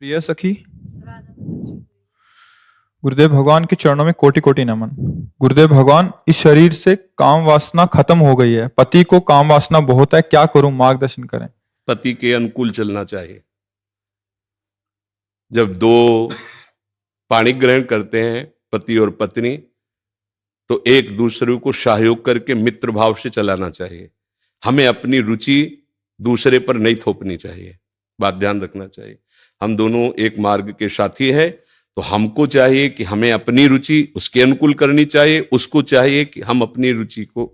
प्रिय सखी, गुरुदेव भगवान के चरणों में कोटि कोटि नमन। गुरुदेव भगवान, इस शरीर से काम वासना खत्म हो गई है। पति को काम वासना बहुत है, क्या करूं, मार्गदर्शन करें। पति के अनुकूल चलना चाहिए। जब दो पाणी ग्रहण करते हैं पति और पत्नी, तो एक दूसरे को सहयोग करके मित्र भाव से चलाना चाहिए। हमें अपनी रुचि दूसरे पर नहीं थोपनी चाहिए, बात ध्यान रखना चाहिए। हम दोनों एक मार्ग के साथी हैं, तो हमको चाहिए कि हमें अपनी रुचि उसके अनुकूल करनी चाहिए, उसको चाहिए कि हम अपनी रुचि को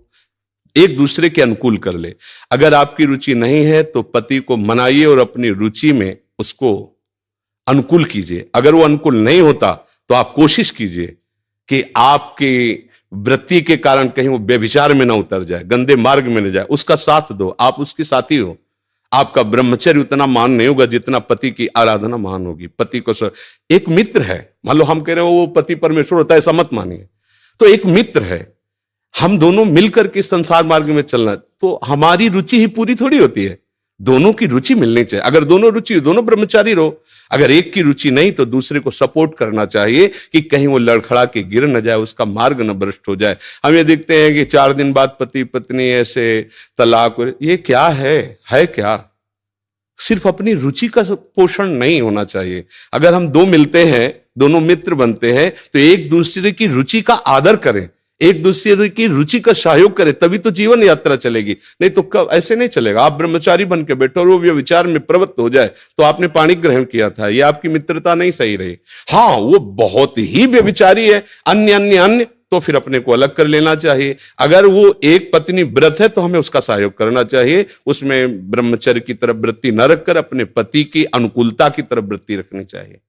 एक दूसरे के अनुकूल कर ले। अगर आपकी रुचि नहीं है तो पति को मनाइए और अपनी रुचि में उसको अनुकूल कीजिए। अगर वो अनुकूल नहीं होता तो आप कोशिश कीजिए कि आपकी वृत्ति के कारण कहीं वो व्यभिचार में ना उतर जाए, गंदे मार्ग में न जाए। उसका साथ दो, आप उसके साथी हो। आपका ब्रह्मचर्य उतना महान नहीं होगा जितना पति की आराधना महान होगी। पति को एक मित्र है, मान लो हम कह रहे हो वो पति परमेश्वर होता है, ऐसा मत मानिए। तो एक मित्र है, हम दोनों मिलकर के संसार मार्ग में चलना, तो हमारी रुचि ही पूरी थोड़ी होती है, दोनों की रुचि मिलनी चाहिए। अगर दोनों रुचि, दोनों ब्रह्मचारी रहो। अगर एक की रुचि नहीं तो दूसरे को सपोर्ट करना चाहिए कि कहीं वो लड़खड़ा के गिर न जाए, उसका मार्ग न भ्रष्ट हो जाए। हम ये देखते हैं कि 4 दिन बाद पति पत्नी ऐसे तलाक, ये क्या है क्या? सिर्फ अपनी रुचि का पोषण नहीं होना चाहिए। अगर हम दो मिलते हैं, दोनों मित्र बनते हैं, तो एक दूसरे की रुचि का आदर करें, एक दूसरे की रुचि का सहयोग करें, तभी तो जीवन यात्रा चलेगी। नहीं तो कब ऐसे नहीं चलेगा। आप ब्रह्मचारी बन के बैठो और वो व्यभिचार में प्रवृत्त हो जाए, तो आपने पाणी ग्रहण किया था, ये आपकी मित्रता नहीं सही रही। हाँ, वो बहुत ही व्यभिचारी है, अन्य तो फिर अपने को अलग कर लेना चाहिए। अगर वो एक पत्नी व्रत है तो हमें उसका सहयोग करना चाहिए, उसमें ब्रह्मचर्य की तरफ वृत्ति न रखकर अपने पति की अनुकूलता की तरफ वृत्ति रखनी चाहिए।